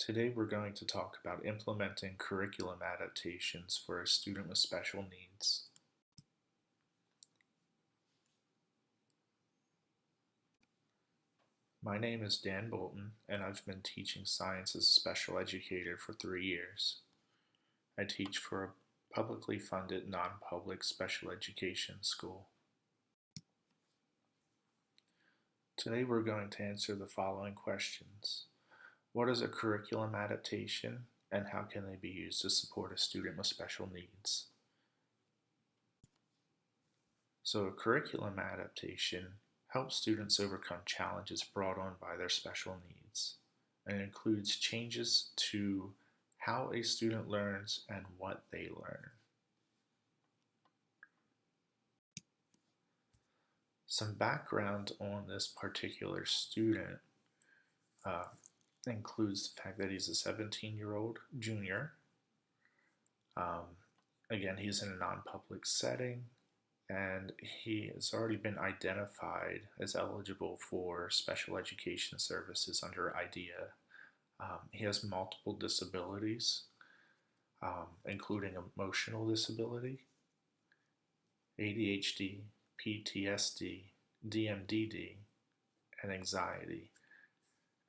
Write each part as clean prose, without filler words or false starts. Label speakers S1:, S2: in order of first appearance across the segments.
S1: Today we're going to talk about implementing curriculum adaptations for a student with special needs. My name is Dan Bolton, and I've been teaching science as a special educator for 3 years. I teach for a publicly funded non-public special education school. Today we're going to answer the following questions. What is a curriculum adaptation, and how can they be used to support a student with special needs? So a curriculum adaptation helps students overcome challenges brought on by their special needs, and it includes changes to how a student learns and what they learn. Some background on this particular student includes the fact that he's a 17-year-old junior. Again, he's in a non-public setting, and he has already been identified as eligible for special education services under IDEA. He has multiple disabilities, including emotional disability, ADHD, PTSD, DMDD, and anxiety.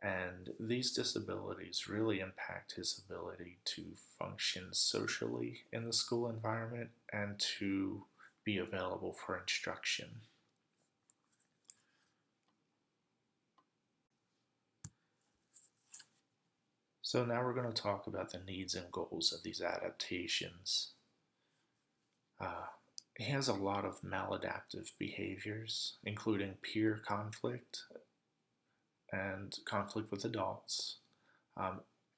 S1: And these disabilities really impact his ability to function socially in the school environment and to be available for instruction. So now we're going to talk about the needs and goals of these adaptations. He has a lot of maladaptive behaviors, including peer conflict and conflict with adults.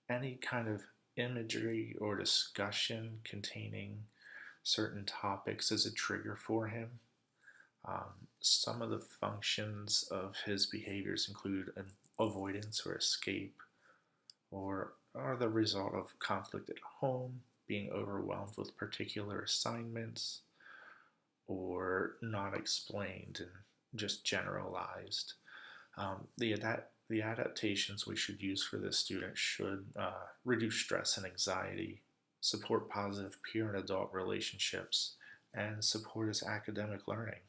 S1: Any kind of imagery or discussion containing certain topics is a trigger for him. Some of the functions of his behaviors include an avoidance or escape, or are the result of conflict at home, being overwhelmed with particular assignments, or not explained and just generalized. The adaptations we should use for this student should reduce stress and anxiety, support positive peer and adult relationships, and support his academic learning.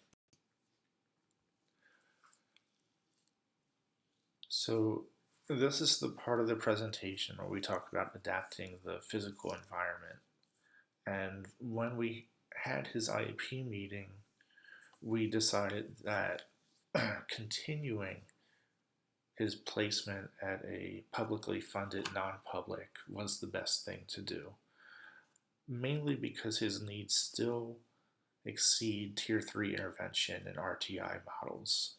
S1: So this is the part of the presentation where we talk about adapting the physical environment. And when we had his IEP meeting, we decided that continuing his placement at a publicly funded non-public was the best thing to do, mainly because his needs still exceed Tier 3 intervention and RTI models.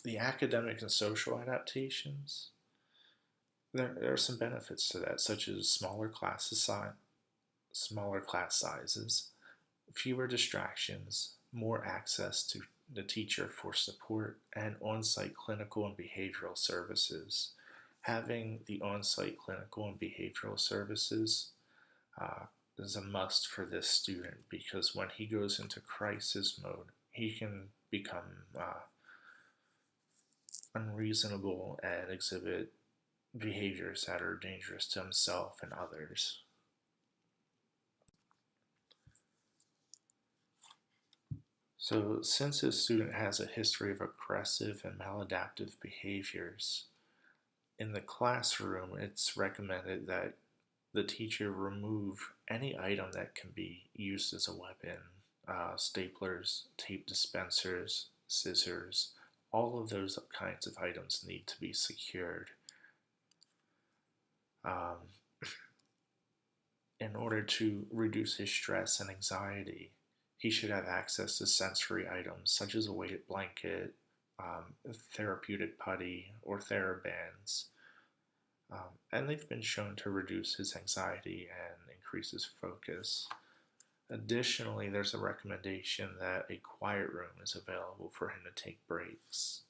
S1: The academic and social adaptations, there are some benefits to that, such as smaller class sizes, fewer distractions, more access to the teacher for support, and on-site clinical and behavioral services. Having the on-site clinical and behavioral services is a must for this student, because when he goes into crisis mode, he can become unreasonable and exhibit behaviors that are dangerous to himself and others. So since this student has a history of aggressive and maladaptive behaviors, in the classroom it's recommended that the teacher remove any item that can be used as a weapon. Staplers, tape dispensers, scissors, all of those kinds of items need to be secured. In order to reduce his stress and anxiety, he should have access to sensory items such as a weighted blanket, therapeutic putty, or TheraBands. And they've been shown to reduce his anxiety and increase his focus. Additionally, there's a recommendation that a quiet room is available for him to take breaks.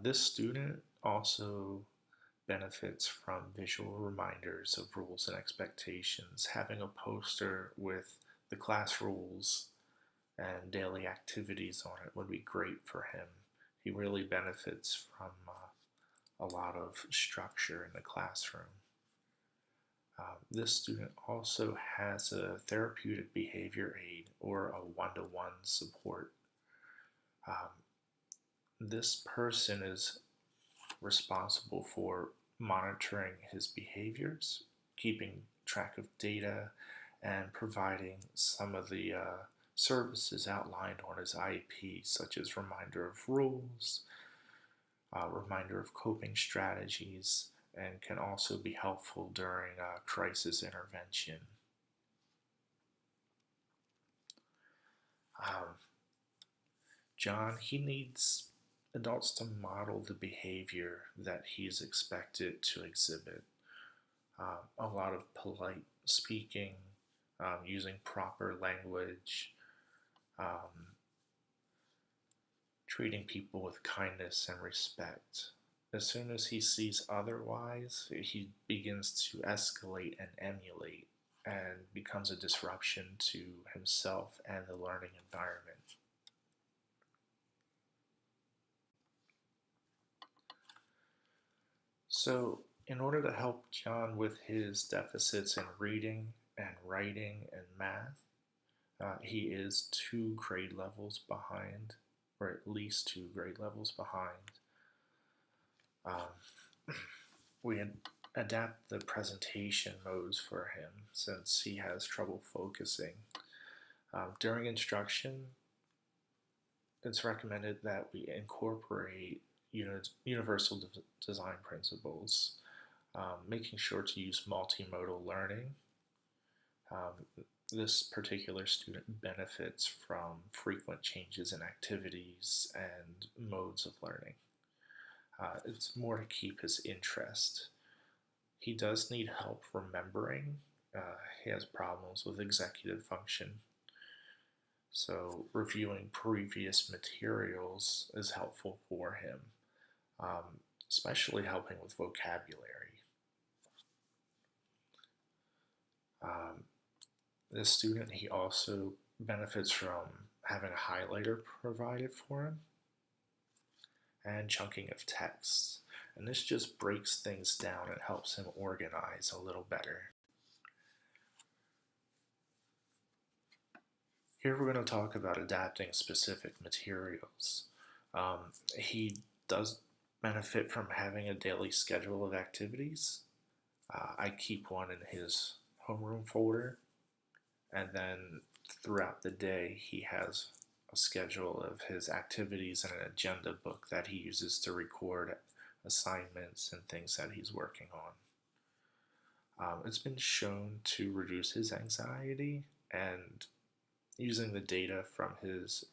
S1: This student also benefits from visual reminders of rules and expectations. Having a poster with the class rules and daily activities on it would be great for him. he really benefits from a lot of structure in the classroom. This student also has a therapeutic behavior aid or a one-to-one support. Um, this person is responsible for monitoring his behaviors, keeping track of data, and providing some of the services outlined on his IEP, such as reminder of rules, reminder of coping strategies, and can also be helpful during crisis intervention. Um, John, he needs adults to model the behavior that he's expected to exhibit. A lot of polite speaking, using proper language, um, treating people with kindness and respect. As soon as he sees otherwise, he begins to escalate and emulate and becomes a disruption to himself and the learning environment. So, in order to help John with his deficits in reading and writing and math, he is 2 grade levels behind, or at least 2 grade levels behind. We adapt the presentation modes for him since he has trouble focusing. During instruction, it's recommended that we incorporate universal design principles, making sure to use multimodal learning. This particular student benefits from frequent changes in activities and modes of learning. It's more to keep his interest. He does need help remembering. He has problems with executive function. So reviewing previous materials is helpful for him, especially helping with vocabulary. This student, he also benefits from having a highlighter provided for him and chunking of text. And this just breaks things down and helps him organize a little better. Here we're going to talk about adapting specific materials. He does benefit from having a daily schedule of activities. I keep one in his homeroom folder, and then throughout the day he has a schedule of his activities and an agenda book that he uses to record assignments and things that he's working on. It's been shown to reduce his anxiety, and using the data from his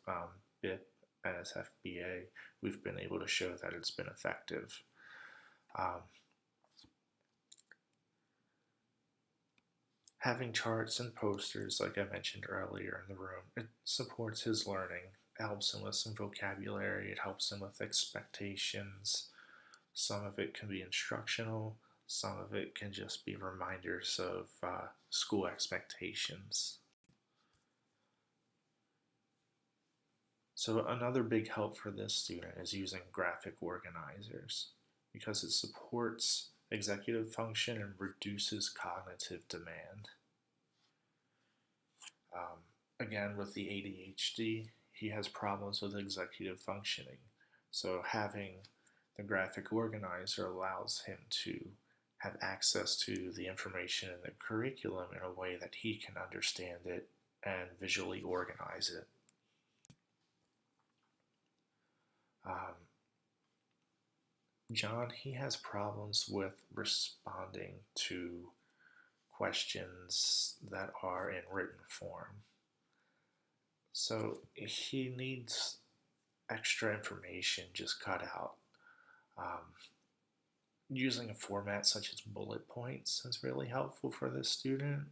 S1: BIP and his FBA, we've been able to show that it's been effective. Having charts and posters, like I mentioned earlier in the room, it supports his learning. It helps him with some vocabulary, it helps him with expectations. Some of it can be instructional, some of it can just be reminders of school expectations. So another big help for this student is using graphic organizers because it supports executive function and reduces cognitive demand. Again, with the ADHD, he has problems with executive functioning. So having the graphic organizer allows him to have access to the information in the curriculum in a way that he can understand it and visually organize it. John, he has problems with responding to questions that are in written form. So he needs extra information just cut out. Using a format such as bullet points is really helpful for this student.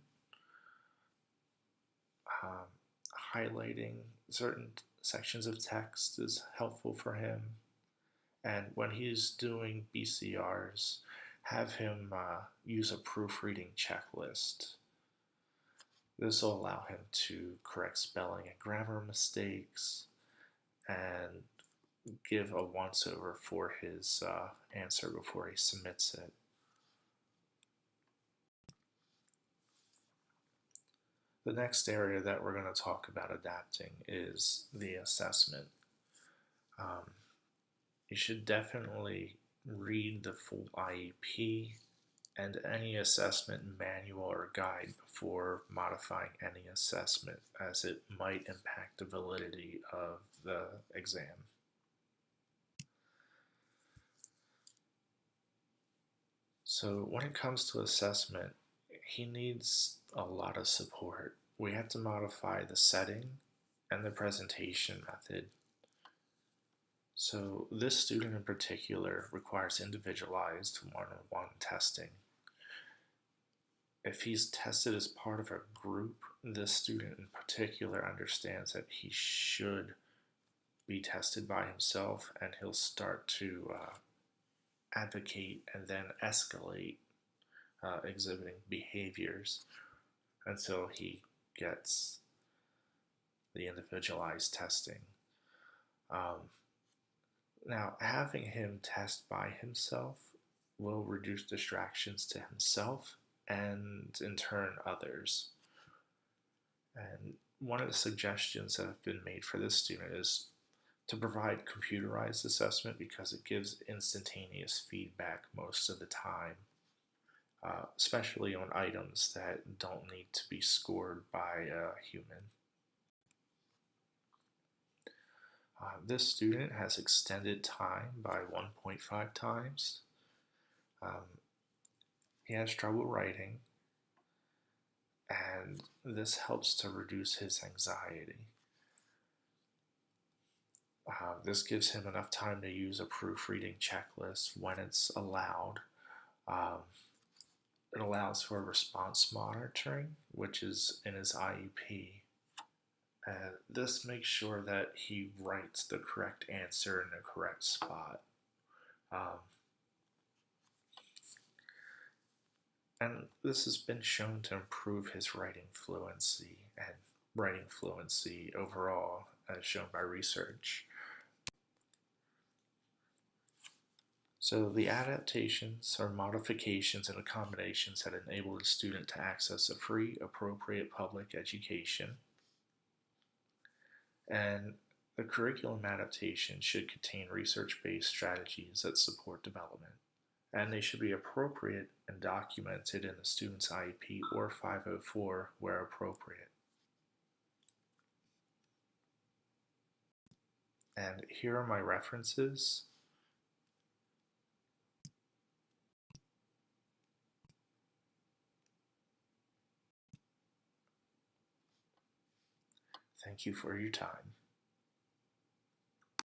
S1: Highlighting certain sections of text is helpful for him. And when he's doing BCRs, have him use a proofreading checklist. This will allow him to correct spelling and grammar mistakes and give a once-over for his answer before he submits it. The next area that we're going to talk about adapting is the assessment. You should definitely read the full IEP and any assessment manual or guide before modifying any assessment, as it might impact the validity of the exam. So when it comes to assessment, he needs a lot of support. We have to modify the setting and the presentation method. So this student in particular requires individualized one-on-one testing. If he's tested as part of a group, this student in particular understands that he should be tested by himself, and he'll start to advocate and then escalate exhibiting behaviors until he gets the individualized testing. Now, having him test by himself will reduce distractions to himself and in turn others. And one of the suggestions that have been made for this student is to provide computerized assessment, because it gives instantaneous feedback most of the time, especially on items that don't need to be scored by a human. This student has extended time by 1.5 times. He has trouble writing, and this helps to reduce his anxiety. This gives him enough time to use a proofreading checklist when it's allowed. It allows for response monitoring, which is in his IEP. And this makes sure that he writes the correct answer in the correct spot. And this has been shown to improve his writing fluency and writing fluency overall, as shown by research. So the adaptations are modifications and accommodations that enable the student to access a free, appropriate public education. And the curriculum adaptation should contain research-based strategies that support development. And they should be appropriate and documented in the student's IEP or 504 where appropriate. And here are my references. Thank you for your time.